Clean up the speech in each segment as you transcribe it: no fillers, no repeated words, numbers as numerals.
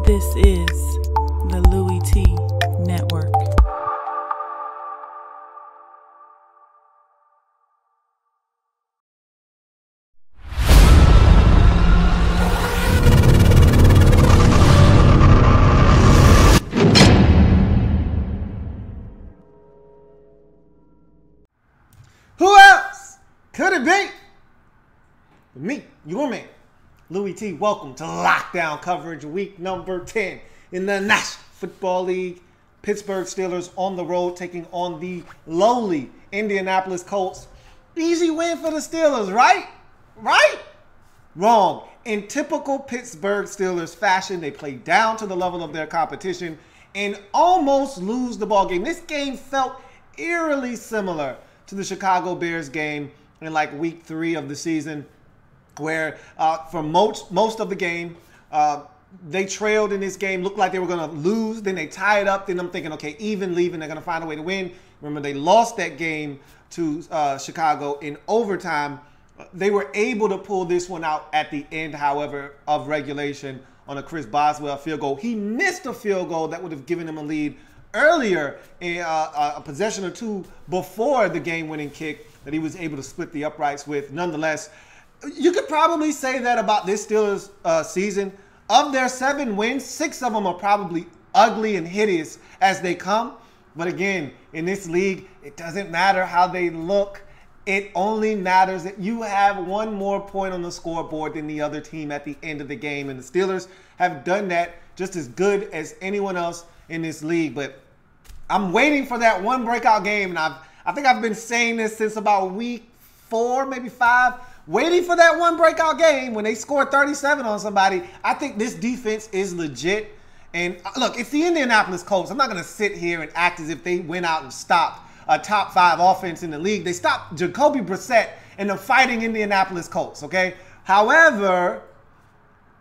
This is the Louie T Network. Who else could it be? Me, your man, Louie T. Welcome to Lockdown Coverage, week number 10 in the National Football League. Pittsburgh Steelers on the road taking on the lowly Indianapolis Colts. Easy win for the Steelers, right? Right? Wrong. In typical Pittsburgh Steelers fashion, they play down to the level of their competition and almost lose the ball game. This game felt eerily similar to the Chicago Bears game in like week 3 of the season, where for most of the game, they trailed in this game, looked like they were going to lose, then they tie it up, then I'm thinking, okay, even leaving, they're going to find a way to win. Remember, they lost that game to Chicago in overtime. They were able to pull this one out at the end, however, of regulation on a Chris Boswell field goal. He missed a field goal that would have given him a lead earlier in a possession or two before the game-winning kick that he was able to split the uprights with. Nonetheless, you could probably say that about this Steelers season. Of their 7 wins, 6 of them are probably ugly and hideous as they come. But again, in this league, it doesn't matter how they look. It only matters that you have one more point on the scoreboard than the other team at the end of the game. And the Steelers have done that just as good as anyone else in this league. But I'm waiting for that one breakout game. And I think I've been saying this since about week 4, maybe 5. Waiting for that one breakout game when they score 37 on somebody. I think this defense is legit. And look, it's the Indianapolis Colts. I'm not going to sit here and act as if they went out and stopped a top 5 offense in the league. They stopped Jacoby Brissett and the fighting Indianapolis Colts, okay? However,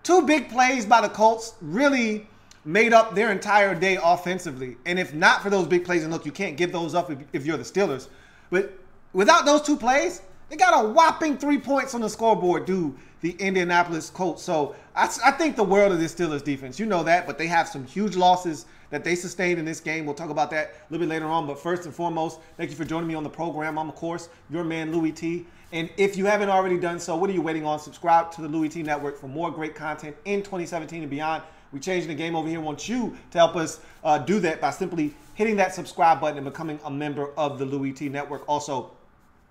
2 big plays by the Colts really made up their entire day offensively. And if not for those big plays, and look, you can't give those up if you're the Steelers. But without those 2 plays, they got a whopping 3 points on the scoreboard due the Indianapolis Colts. So I think the world of this Steelers defense. You know that, but they have some huge losses that they sustained in this game. We'll talk about that a little bit later on. But first and foremost, thank you for joining me on the program. I'm, of course, your man, Louie T. And if you haven't already done so, what are you waiting on? Subscribe to the Louie T Network for more great content in 2017 and beyond. We're changing the game over here. I want you to help us do that by simply hitting that subscribe button and becoming a member of the Louie T Network. Also,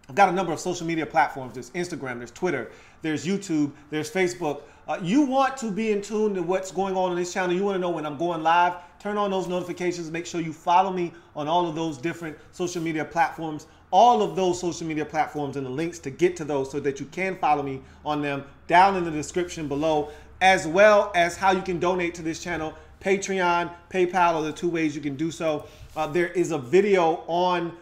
I've got a number of social media platforms. There's Instagram, there's Twitter, there's YouTube, there's Facebook. You want to be in tune to what's going on this channel. You want to know when I'm going live. Turn on those notifications. Make sure you follow me on all of those different social media platforms. All of those social media platforms and the links to get to those so that you can follow me on them down in the description below, as well as how you can donate to this channel. Patreon, PayPal are the 2 ways you can do so. There is a video on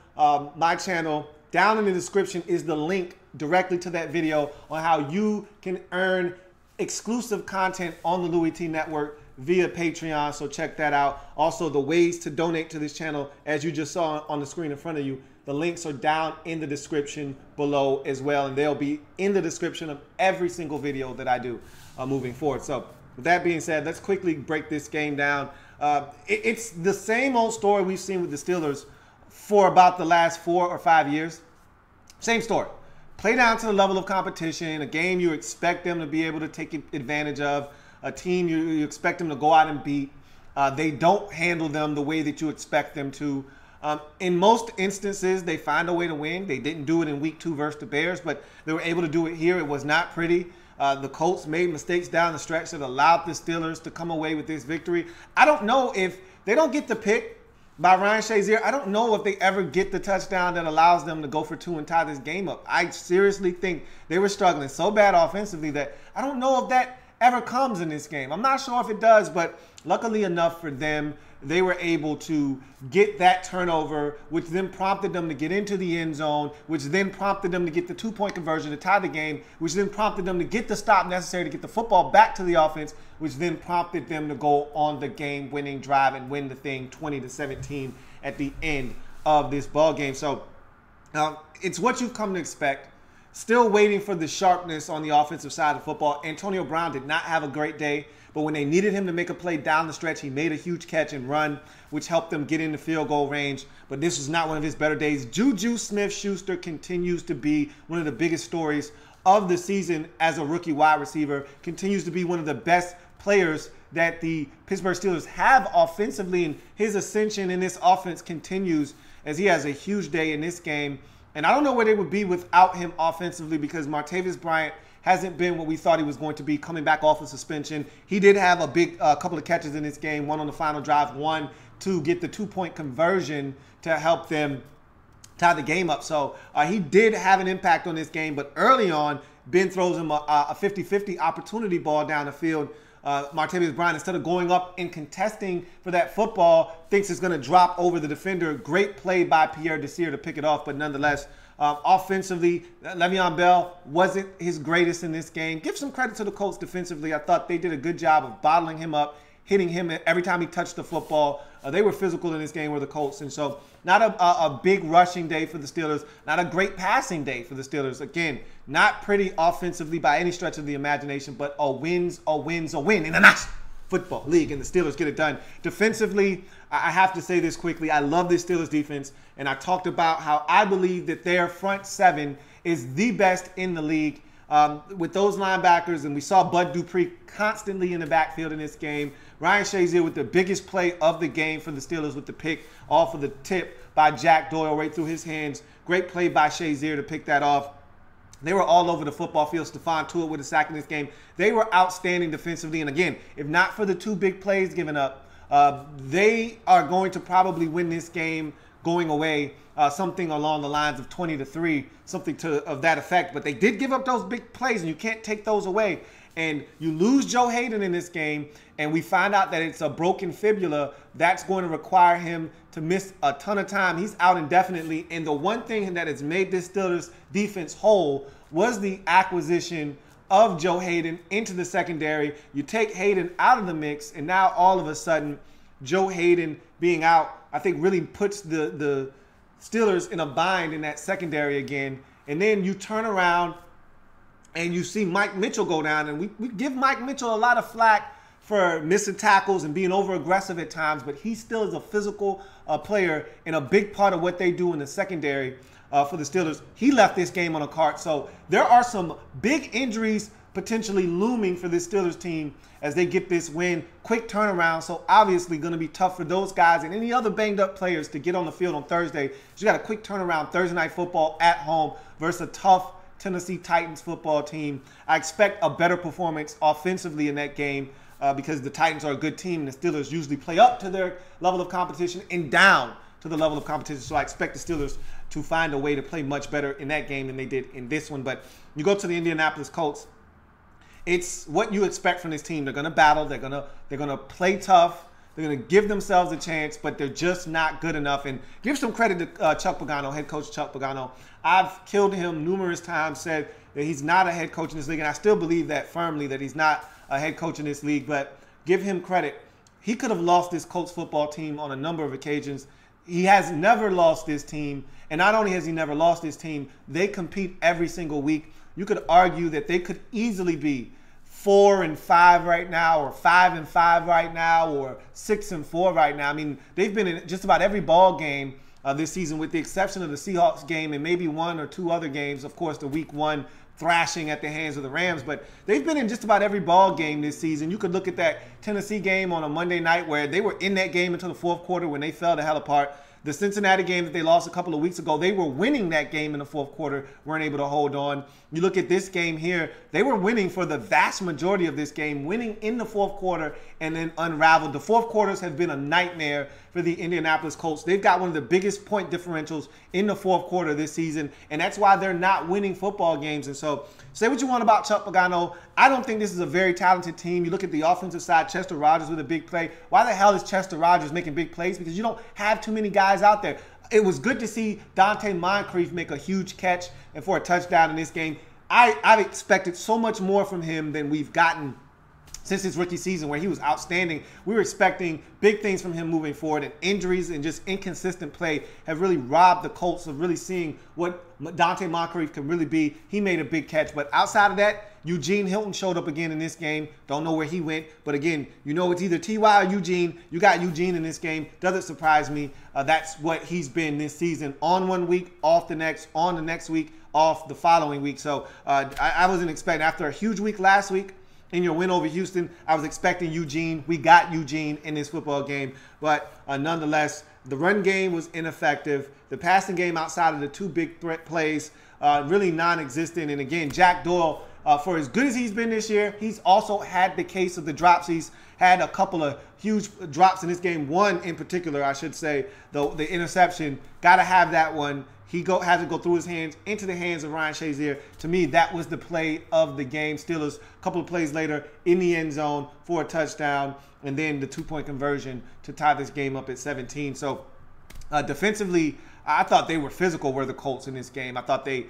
my channel. Down in the description is the link directly to that video on how you can earn exclusive content on the Louie T Network via Patreon. So check that out. Also, the ways to donate to this channel, as you just saw on the screen in front of you, the links are down in the description below as well. And they'll be in the description of every single video that I do moving forward. So with that being said, let's quickly break this game down. It's the same old story we've seen with the Steelers for about the last 4 or 5 years. Same story. Play down to the level of competition, a game you expect them to be able to take advantage of, a team you expect them to go out and beat. They don't handle them the way that you expect them to. In most instances, they find a way to win. They didn't do it in week 2 versus the Bears, but they were able to do it here. It was not pretty. The Colts made mistakes down the stretch that allowed the Steelers to come away with this victory. I don't know if they don't get the pick by Ryan Shazier. I don't know if they ever get the touchdown that allows them to go for 2 and tie this game up. I seriously think they were struggling so bad offensively that I don't know if that ever comes in this game. I'm not sure if it does, but luckily enough for them, they were able to get that turnover, which then prompted them to get into the end zone, which then prompted them to get the 2-point conversion to tie the game, which then prompted them to get the stop necessary to get the football back to the offense, which then prompted them to go on the game-winning drive and win the thing 20-17 at the end of this ball game. So it's what you've come to expect. Still waiting for the sharpness on the offensive side of football. Antonio Brown did not have a great day, but when they needed him to make a play down the stretch, he made a huge catch and run, which helped them get into field goal range. But this was not one of his better days. Juju Smith-Schuster continues to be one of the biggest stories of the season as a rookie wide receiver, continues to be one of the best players that the Pittsburgh Steelers have offensively, and his ascension in this offense continues as he has a huge day in this game. And I don't know where they would be without him offensively, because Martavis Bryant hasn't been what we thought he was going to be coming back off of suspension. He did have a big couple of catches in this game, one on the final drive, one to get the 2-point conversion to help them tie the game up. So he did have an impact on this game, but early on, Ben throws him a 50-50 opportunity ball down the field. Martavis Bryant, instead of going up and contesting for that football, thinks it's going to drop over the defender. Great play by Pierre Desir to pick it off, but nonetheless, offensively, Le'Veon Bell wasn't his greatest in this game. Give some credit to the Colts defensively. I thought they did a good job of bottling him up, hitting him every time he touched the football. They were physical in this game, were the Colts. And so not a big rushing day for the Steelers, not a great passing day for the Steelers. Again, not pretty offensively by any stretch of the imagination, but a win in the National Football League, and the Steelers get it done. Defensively, I have to say this quickly. I love this Steelers defense, and I talked about how I believe that their front seven is the best in the league. With those linebackers, and we saw Bud Dupree constantly in the backfield in this game. Ryan Shazier with the biggest play of the game for the Steelers with the pick off of the tip by Jack Doyle right through his hands. Great play by Shazier to pick that off. They were all over the football field. Stephon Tuitt with a sack in this game. They were outstanding defensively. And again, if not for the 2 big plays given up, they are going to probably win this game going away, something along the lines of 20-3, something of that effect. But they did give up those big plays, and you can't take those away. And you lose Joe Hayden in this game, and we find out that it's a broken fibula. That's going to require him to miss a ton of time. He's out indefinitely. And the one thing that has made this Steelers defense whole was the acquisition of Joe Hayden into the secondary. You take Hayden out of the mix, and now all of a sudden, Joe Hayden being out, I think really puts the Steelers in a bind in that secondary again. And then you turn around and you see Mike Mitchell go down, and we give Mike Mitchell a lot of flack for missing tackles and being over-aggressive at times, but he still is a physical player and a big part of what they do in the secondary for the Steelers. He left this game on a cart, so there are some big injuries potentially looming for this Steelers team as they get this win. Quick turnaround, so obviously going to be tough for those guys and any other banged-up players to get on the field on Thursday. You got a quick turnaround Thursday Night Football at home versus a tough Tennessee Titans football team. I expect a better performance offensively in that game because the Titans are a good team, and the Steelers usually play up to their level of competition and down to the level of competition. So I expect the Steelers to find a way to play much better in that game than they did in this one. But you go to the Indianapolis Colts, it's what you expect from this team. They're going to battle. They're going to play tough. They're going to give themselves a chance, but they're just not good enough. And give some credit to Chuck Pagano, head coach Chuck Pagano. I've killed him numerous times, said that he's not a head coach in this league, and I still believe that firmly, that he's not a head coach in this league. But give him credit. He could have lost this Colts football team on a number of occasions. He has never lost this team, and not only has he never lost this team, they compete every single week. You could argue that they could easily be 4-5 right now, or 5-5 right now, or 6-4 right now. I mean, they've been in just about every ball game this season, with the exception of the Seahawks game and maybe 1 or 2 other games. Of course, the Week 1 thrashing at the hands of the Rams, but they've been in just about every ball game this season. You could look at that Tennessee game on a Monday night where they were in that game until the fourth quarter when they fell the hell apart. The Cincinnati game that they lost a couple of weeks ago, they were winning that game in the fourth quarter, weren't able to hold on. You look at this game here, they were winning for the vast majority of this game, winning in the fourth quarter and then unraveled. The fourth quarters have been a nightmare for the Indianapolis Colts. They've got one of the biggest point differentials in the fourth quarter this season, and that's why they're not winning football games. And so, say what you want about Chuck Pagano. I don't think this is a very talented team. You look at the offensive side, Chester Rogers with a big play. Why the hell is Chester Rogers making big plays? Because you don't have too many guys out there. It was good to see Dante Moncrief make a huge catch and for a touchdown in this game. I've expected so much more from him than we've gotten since his rookie season where he was outstanding. We were expecting big things from him moving forward, and injuries and just inconsistent play have really robbed the Colts of really seeing what Dante Moncrief can really be. He made a big catch, but outside of that, Eugene Hilton showed up again in this game. Don't know where he went, but again, you know it's either T.Y. or Eugene. You got Eugene in this game. Doesn't surprise me. That's what he's been this season. On one week, off the next, on the next week, off the following week. So I wasn't expecting, after a huge week last week, in your win over Houston, I was expecting Eugene. We got Eugene in this football game. But nonetheless, the run game was ineffective. The passing game outside of the two big threat plays, really non-existent. And again, Jack Doyle, for as good as he's been this year, he's also had the case of the drops. He's had a couple of huge drops in this game. One in particular, I should say, the interception. Got to have that one. He has to go through his hands into the hands of Ryan Shazier. To me, that was the play of the game. Steelers, a couple of plays later, in the end zone for a touchdown, and then the two-point conversion to tie this game up at 17. So defensively, I thought they were physical, were the Colts in this game. I thought they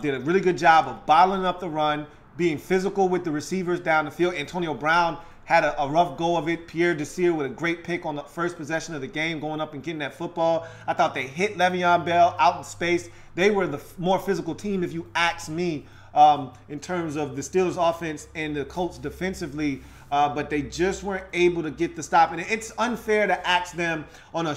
did a really good job of bottling up the run, being physical with the receivers down the field. Antonio Brown had a rough go of it. Pierre Desir with a great pick on the first possession of the game, going up and getting that football. I thought they hit Le'Veon Bell out in space. They were the more physical team, if you ask me, in terms of the Steelers offense and the Colts defensively. But they just weren't able to get the stop. And it's unfair to ask them on a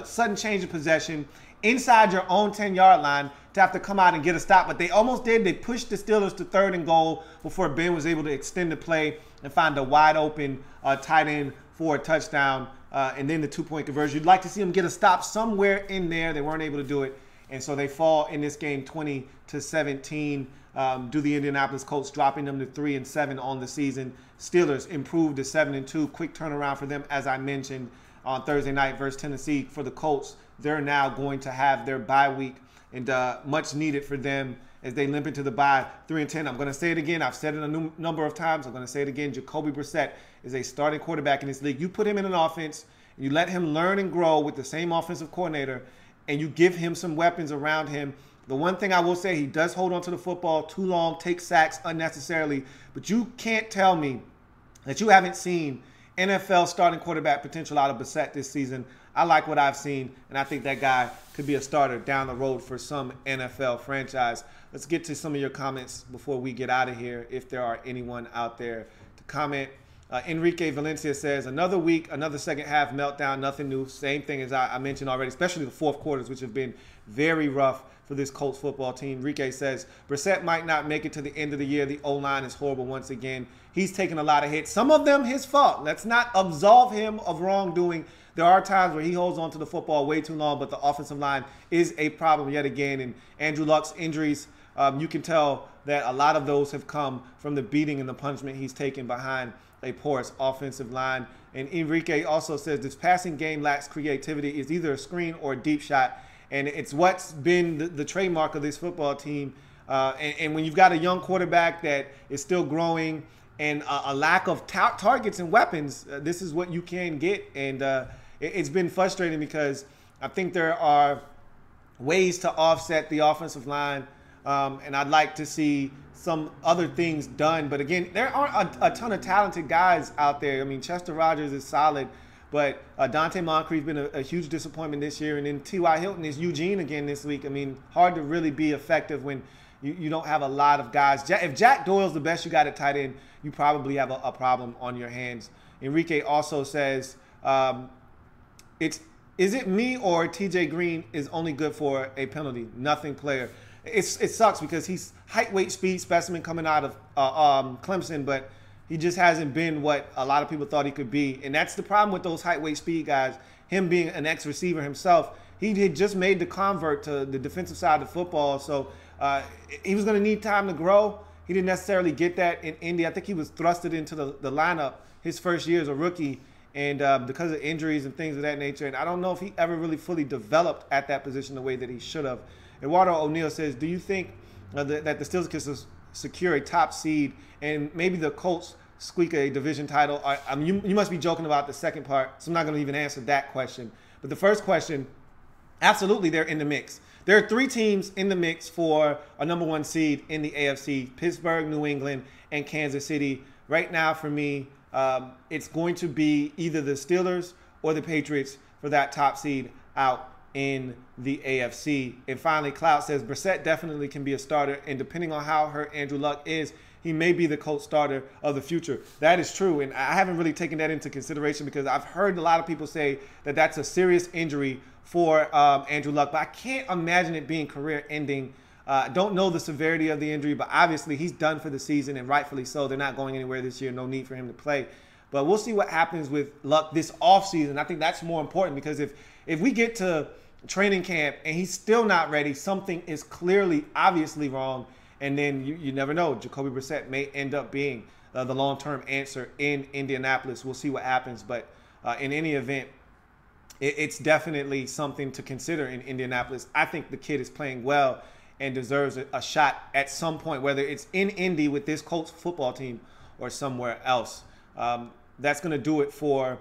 sudden change of possession inside your own 10-yard line to have to come out and get a stop. But they almost did. They pushed the Steelers to 3rd and goal before Ben was able to extend the play and find a wide open tight end for a touchdown. And then the two-point conversion. You'd like to see them get a stop somewhere in there. They weren't able to do it. And so they fall in this game 20-17. Do the Indianapolis Colts, dropping them to 3-7 on the season. Steelers improved to 7-2. Quick turnaround for them, as I mentioned, on Thursday night versus Tennessee. For the Colts, they're now going to have their bye week, and much needed for them as they limp into the bye 3-10. I'm going to say it again. I've said it a number of times. I'm going to say it again. Jacoby Brissett is a starting quarterback in this league. You put him in an offense, and you let him learn and grow with the same offensive coordinator, and you give him some weapons around him. The one thing I will say, he does hold on to the football too long, take sacks unnecessarily, but you can't tell me that you haven't seen NFL starting quarterback potential out of Brissett this season. I like what I've seen, and I think that guy could be a starter down the road for some NFL franchise. Let's get to some of your comments before we get out of here, if there are anyone out there to comment. Enrique Valencia says, another week, another second half meltdown, nothing new. Same thing as I mentioned already, especially the fourth quarters, which have been very rough for this Colts football team. Enrique says, Brissett might not make it to the end of the year. The O-line is horrible once again. He's taken a lot of hits. Some of them his fault. Let's not absolve him of wrongdoing. There are times where he holds on to the football way too long, but the offensive line is a problem yet again. And Andrew Luck's injuries, you can tell that a lot of those have come from the beating and the punishment he's taken behind a porous offensive line. And Enrique also says this passing game lacks creativity. It's either a screen or a deep shot. And it's what's been the trademark of this football team. And when you've got a young quarterback that is still growing and a lack of targets and weapons, this is what you can get. And it's been frustrating because I think there are ways to offset the offensive line. And I'd like to see some other things done. But again, there aren't a ton of talented guys out there. I mean, Chester Rogers is solid. But Dante Moncrief's been a huge disappointment this year. And then T.Y. Hilton is Eugene again this week. I mean, hard to really be effective when you don't have a lot of guys. If Jack Doyle's the best you got at tight end, you probably have a problem on your hands. Enrique also says, is it me or T.J. Green is only good for a penalty? Nothing player. It sucks because he's height, weight, speed specimen coming out of Clemson, but he just hasn't been what a lot of people thought he could be. And that's the problem with those height, weight, speed guys. Him being an ex-receiver himself, he had just made the convert to the defensive side of football. So he was going to need time to grow. He didn't necessarily get that in Indy. I think he was thrusted into the lineup his first year as a rookie, and because of injuries and things of that nature. And I don't know if he ever really fully developed at that position the way that he should have. Eduardo O'Neill says, do you think that the Steelers can secure a top seed and maybe the Colts squeak a division title? You must be joking about the second part, so I'm not going to even answer that question. But the first question, absolutely, they're in the mix. There are three teams in the mix for a #1 seed in the AFC: Pittsburgh, New England, and Kansas City. Right now, for me, it's going to be either the Steelers or the Patriots for that top seed out in the AFC. And finally, Cloud says Brissett definitely can be a starter, and depending on how hurt Andrew Luck is, he may be the Colts starter of the future. That is true, and I haven't really taken that into consideration because I've heard a lot of people say that that's a serious injury for Andrew Luck, but I can't imagine it being career-ending. Don't know the severity of the injury, but obviously he's done for the season, and rightfully so. They're not going anywhere this year. No need for him to play. But we'll see what happens with Luck this offseason. I think that's more important because if we get to training camp and he's still not ready, something is clearly, obviously wrong. And then you never know. Jacoby Brissett may end up being the long-term answer in Indianapolis. We'll see what happens. But in any event, it's definitely something to consider in Indianapolis. I think the kid is playing well and deserves a shot at some point, whether it's in Indy with this Colts football team or somewhere else. That's going to do it for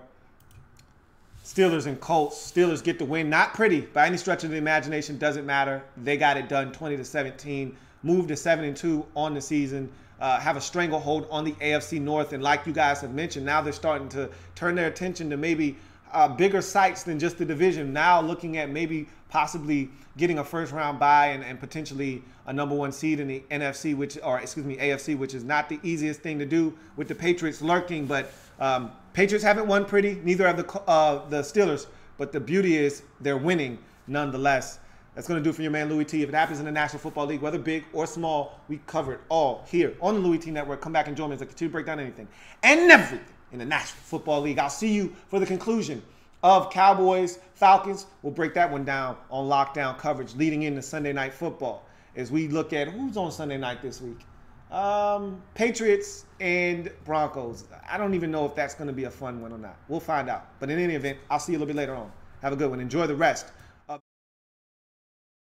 Steelers and Colts. Steelers get the win. Not pretty by any stretch of the imagination. Doesn't matter. They got it done 20-17. Moved to 7-2 on the season. Have a stranglehold on the AFC North. And like you guys have mentioned, now they're starting to turn their attention to maybe bigger sites than just the division. Now looking at maybe possibly getting a first-round bye and potentially a #1 seed in the NFC, AFC, which is not the easiest thing to do with the Patriots lurking. But Patriots haven't won pretty. Neither have the Steelers. But the beauty is they're winning nonetheless. That's going to do it for your man, Louie T. If it happens in the National Football League, whether big or small, we cover it all here on the Louie T Network. Come back and join me as I continue to break down anything and everything in the National Football League. I'll see you for the conclusion of Cowboys, Falcons. We'll break that one down on lockdown coverage leading into Sunday Night Football as we look at who's on Sunday night this week. Patriots and Broncos. I don't even know if that's going to be a fun one or not. We'll find out. But in any event, I'll see you a little bit later on. Have a good one. Enjoy the rest